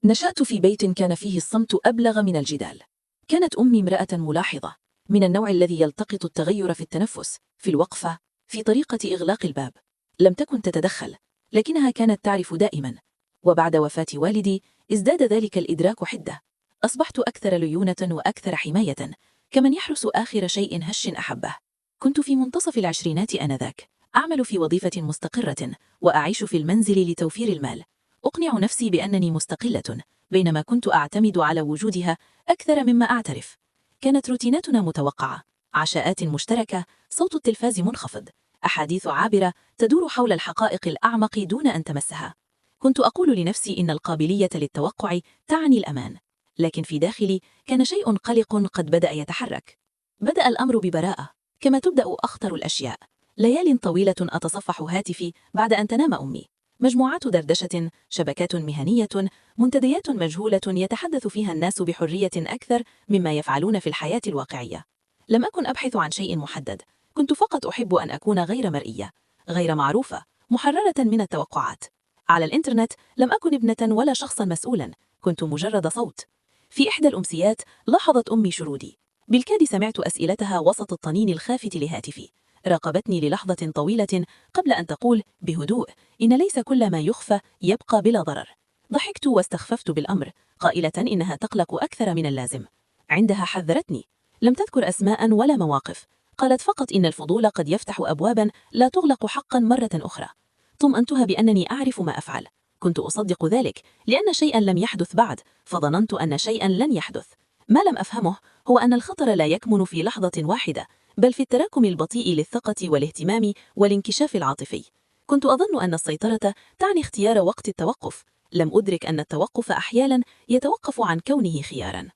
نشأت في بيت كان فيه الصمت أبلغ من الجدال. كانت أمي امرأة ملاحظة، من النوع الذي يلتقط التغير في التنفس، في الوقفة، في طريقة إغلاق الباب. لم تكن تتدخل، لكنها كانت تعرف دائما. وبعد وفاة والدي ازداد ذلك الإدراك حدة. أصبحت أكثر ليونة وأكثر حماية، كمن يحرس آخر شيء هش أحبه. كنت في منتصف العشرينات آنذاك، أعمل في وظيفة مستقرة وأعيش في المنزل لتوفير المال. أقنع نفسي بأنني مستقلة، بينما كنت أعتمد على وجودها أكثر مما أعترف. كانت روتيناتنا متوقعة، عشاءات مشتركة، صوت التلفاز منخفض، أحاديث عابرة تدور حول الحقائق الأعمق دون أن تمسها. كنت أقول لنفسي إن القابلية للتوقع تعني الأمان، لكن في داخلي كان شيء قلق قد بدأ يتحرك. بدأ الأمر ببراءة، كما تبدأ أخطر الأشياء. ليال طويلة أتصفح هاتفي بعد أن تنام أمي، مجموعات دردشة، شبكات مهنية، منتديات مجهولة يتحدث فيها الناس بحرية أكثر مما يفعلون في الحياة الواقعية. لم أكن أبحث عن شيء محدد، كنت فقط أحب أن أكون غير مرئية، غير معروفة، محررة من التوقعات. على الإنترنت لم أكن ابنة ولا شخصا مسؤولا، كنت مجرد صوت. في إحدى الأمسيات لاحظت أمي شرودي. بالكاد سمعت أسئلتها وسط الطنين الخافت لهاتفي. راقبتني للحظة طويلة قبل أن تقول بهدوء: إن ليس كل ما يخفى يبقى بلا ضرر. ضحكت واستخففت بالأمر، قائلة إنها تقلق أكثر من اللازم. عندها حذرتني. لم تذكر أسماء ولا مواقف، قالت فقط إن الفضول قد يفتح أبوابا لا تغلق حقا مرة أخرى. طمأنتها بأنني أعرف ما أفعل. كنت أصدق ذلك لأن شيئا لم يحدث بعد، فظننت أن شيئا لن يحدث. ما لم أفهمه هو أن الخطر لا يكمن في لحظة واحدة، بل في التراكم البطيء للثقة والاهتمام والانكشاف العاطفي. كنت أظن أن السيطرة تعني اختيار وقت التوقف، لم أدرك أن التوقف أحيانا يتوقف عن كونه خيارا.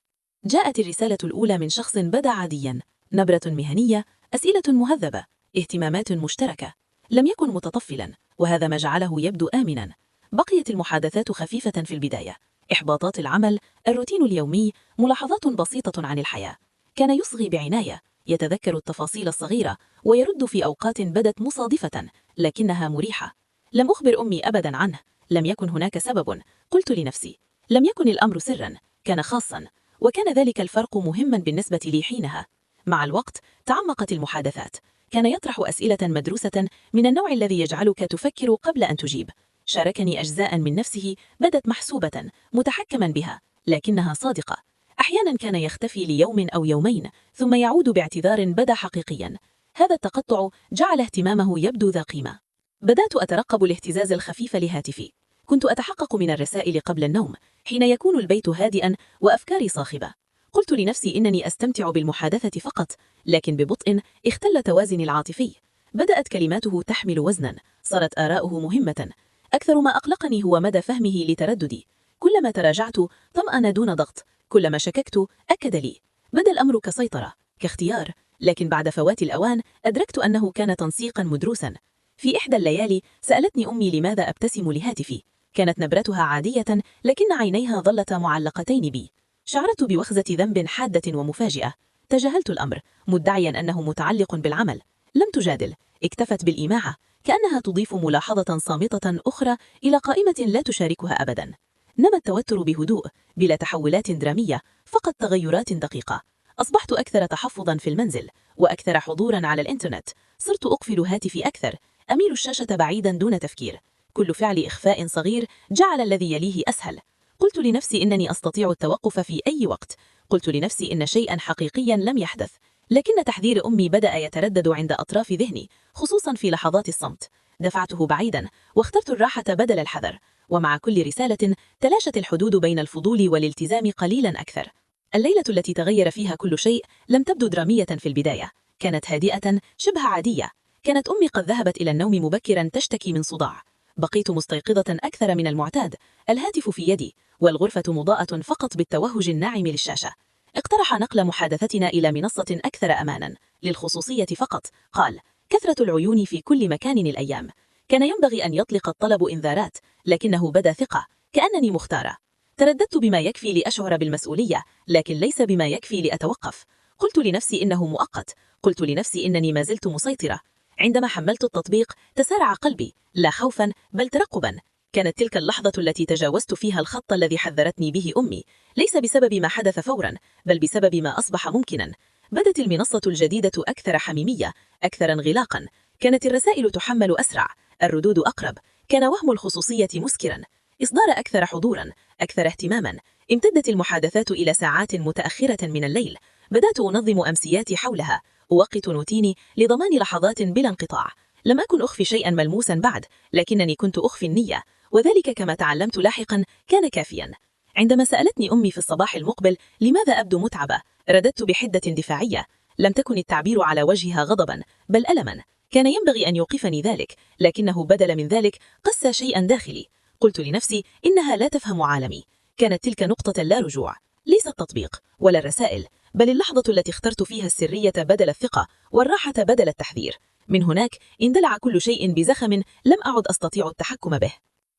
جاءت الرسالة الأولى من شخص بدا عاديا، نبرة مهنية، أسئلة مهذبة، اهتمامات مشتركة. لم يكن متطفلا، وهذا ما جعله يبدو آمنا. بقيت المحادثات خفيفة في البداية، إحباطات العمل، الروتين اليومي، ملاحظات بسيطة عن الحياة. كان يصغي بعناية، يتذكر التفاصيل الصغيرة، ويرد في أوقات بدت مصادفة لكنها مريحة. لم أخبر أمي أبدا عنه، لم يكن هناك سبب. قلت لنفسي لم يكن الأمر سرا، كان خاصا، وكان ذلك الفرق مهما بالنسبة لي حينها. مع الوقت تعمقت المحادثات، كان يطرح أسئلة مدروسة من النوع الذي يجعلك تفكر قبل أن تجيب. شاركني أجزاء من نفسه بدت محسوبة، متحكما بها، لكنها صادقة. أحيانا كان يختفي ليوم أو يومين ثم يعود باعتذار بدا حقيقيا. هذا التقطع جعل اهتمامه يبدو ذا قيمة. بدأت أترقب الاهتزاز الخفيف لهاتفي. كنت أتحقق من الرسائل قبل النوم، حين يكون البيت هادئا وأفكاري صاخبة. قلت لنفسي إنني أستمتع بالمحادثة فقط، لكن ببطء اختل توازني العاطفي. بدأت كلماته تحمل وزنا، صارت آراؤه مهمة. أكثر ما أقلقني هو مدى فهمه لترددي. كلما تراجعت طمأن دون ضغط، كلما شككت أكد لي. بدا الأمر كسيطرة، كاختيار، لكن بعد فوات الأوان أدركت أنه كان تنسيقا مدروسا. في إحدى الليالي سألتني أمي لماذا أبتسم لهاتفي. كانت نبرتها عادية، لكن عينيها ظلتا معلقتين بي. شعرت بوخزة ذنب حادة ومفاجئة. تجاهلت الأمر، مدعيا أنه متعلق بالعمل. لم تجادل، اكتفت بالإيماعة، كأنها تضيف ملاحظة صامتة أخرى إلى قائمة لا تشاركها أبدا. نما التوتر بهدوء، بلا تحولات درامية، فقط تغيرات دقيقة. أصبحت أكثر تحفظا في المنزل، وأكثر حضورا على الإنترنت. صرت أقفل هاتفي أكثر، أميل الشاشة بعيدا دون تفكير. كل فعل إخفاء صغير جعل الذي يليه أسهل. قلت لنفسي إنني أستطيع التوقف في أي وقت. قلت لنفسي إن شيئا حقيقيا لم يحدث، لكن تحذير أمي بدأ يتردد عند أطراف ذهني، خصوصا في لحظات الصمت. دفعته بعيدا، واخترت الراحة بدل الحذر. ومع كل رسالة تلاشت الحدود بين الفضول والالتزام قليلا أكثر. الليلة التي تغير فيها كل شيء لم تبدو درامية في البداية، كانت هادئة شبه عادية. كانت أمي قد ذهبت إلى النوم مبكرا تشتكي من صداع. بقيت مستيقظة أكثر من المعتاد، الهاتف في يدي، والغرفة مضاءة فقط بالتوهج الناعم للشاشة. اقترح نقل محادثتنا إلى منصة أكثر أمانا، للخصوصية فقط. قال: كثرة العيون في كل مكان الأيام. كان ينبغي أن يطلق الطلب إنذارات، لكنه بدا ثقة، كأنني مختارة. ترددت بما يكفي لأشعر بالمسؤولية، لكن ليس بما يكفي لأتوقف. قلت لنفسي إنه مؤقت، قلت لنفسي إنني ما زلت مسيطرة. عندما حملت التطبيق تسارع قلبي، لا خوفا بل ترقبا. كانت تلك اللحظة التي تجاوزت فيها الخط الذي حذرتني به أمي، ليس بسبب ما حدث فورا، بل بسبب ما أصبح ممكنا. بدت المنصة الجديدة أكثر حميمية، أكثر انغلاقا. كانت الرسائل تحمل أسرع، الردود أقرب، كان وهم الخصوصية مسكرا، إصدار أكثر حضورا، أكثر اهتماما. امتدت المحادثات إلى ساعات متأخرة من الليل. بدأت أنظم أمسياتي حولها، أوقت روتيني لضمان لحظات بلا انقطاع. لم أكن أخفي شيئا ملموسا بعد، لكنني كنت أخفي النية، وذلك كما تعلمت لاحقا كان كافيا. عندما سألتني أمي في الصباح المقبل لماذا أبدو متعبة، رددت بحدة دفاعية. لم تكن التعبير على وجهها غضبا، بل ألما. كان ينبغي أن يوقفني ذلك، لكنه بدل من ذلك قسى شيئا داخلي. قلت لنفسي إنها لا تفهم عالمي. كانت تلك نقطة لا رجوع، ليس التطبيق ولا الرسائل، بل اللحظة التي اخترت فيها السرية بدل الثقة، والراحة بدل التحذير. من هناك اندلع كل شيء بزخم لم أعد أستطيع التحكم به.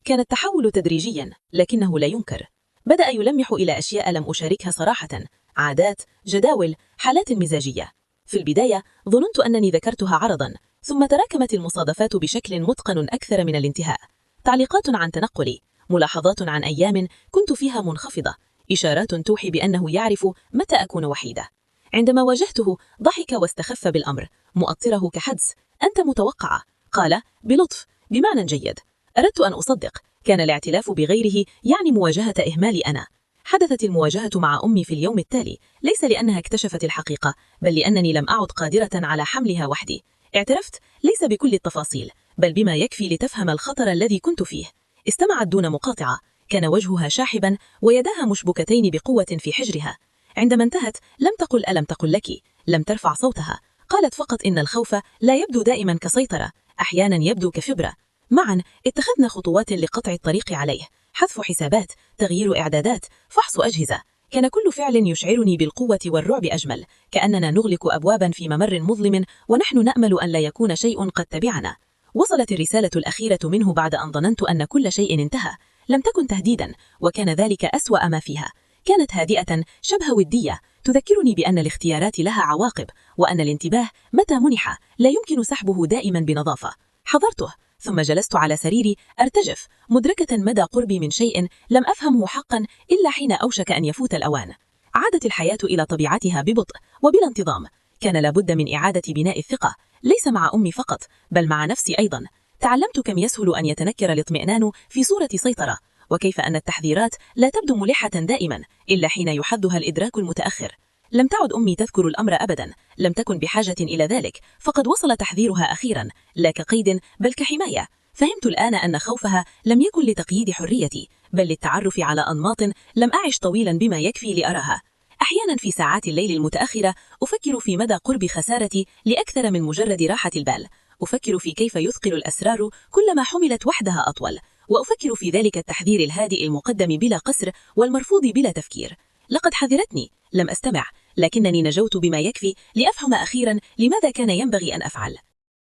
كان التحول تدريجيا، لكنه لا ينكر. بدأ يلمح إلى أشياء لم أشاركها صراحة، عادات، جداول، حالات مزاجية. في البداية ظننت أنني ذكرتها عرضا، ثم تراكمت المصادفات بشكل متقن أكثر من الانتهاء. تعليقات عن تنقلي، ملاحظات عن أيام كنت فيها منخفضة، إشارات توحي بأنه يعرف متى أكون وحيدة. عندما واجهته ضحك واستخف بالأمر، مؤطره كحدس. أنت متوقعة، قال بلطف، بمعنى جيد. أردت أن أصدق، كان الاعتلاف بغيره يعني مواجهة إهمالي أنا. حدثت المواجهة مع أمي في اليوم التالي، ليس لأنها اكتشفت الحقيقة، بل لأنني لم أعد قادرة على حملها وحدي. اعترفت ليس بكل التفاصيل، بل بما يكفي لتفهم الخطر الذي كنت فيه. استمعت دون مقاطعة، كان وجهها شاحبا ويداها مشبكتين بقوة في حجرها. عندما انتهت لم تقل ألم تقل لك، لم ترفع صوتها، قالت فقط إن الخوف لا يبدو دائما كسيطرة، أحيانا يبدو كفبرة. معا اتخذنا خطوات لقطع الطريق عليه، حذف حسابات، تغيير إعدادات، فحص أجهزة. كان كل فعل يشعرني بالقوة والرعب أجمل، كأننا نغلق أبوابا في ممر مظلم ونحن نأمل أن لا يكون شيء قد تبعنا. وصلت الرسالة الأخيرة منه بعد أن ظننت أن كل شيء انتهى. لم تكن تهديدا، وكان ذلك أسوأ ما فيها. كانت هادئة، شبه ودية، تذكرني بأن الاختيارات لها عواقب، وأن الانتباه متى منح لا يمكن سحبه دائما بنظافة. حضرته، ثم جلست على سريري أرتجف، مدركة مدى قربي من شيء لم أفهمه حقا إلا حين أوشك أن يفوت الأوان. عادت الحياة إلى طبيعتها ببطء وبلا انتظام. كان لابد من إعادة بناء الثقة، ليس مع أمي فقط، بل مع نفسي أيضا. تعلمت كم يسهل أن يتنكر الاطمئنان في صورة سيطرة، وكيف أن التحذيرات لا تبدو ملحة دائما إلا حين يحدها الإدراك المتأخر. لم تعد أمي تذكر الأمر أبدا، لم تكن بحاجة إلى ذلك، فقد وصل تحذيرها أخيرا، لا كقيد بل كحماية. فهمت الآن أن خوفها لم يكن لتقييد حريتي، بل للتعرف على أنماط لم أعش طويلا بما يكفي لأراها. أحيانا في ساعات الليل المتأخرة أفكر في مدى قرب خسارتي لأكثر من مجرد راحة البال. أفكر في كيف يثقل الأسرار كلما حملت وحدها أطول، وأفكر في ذلك التحذير الهادئ المقدم بلا قسر والمرفوض بلا تفكير. لقد حذرتني، لم أستمع، لكنني نجوت بما يكفي لأفهم أخيرا لماذا كان ينبغي أن أفعل.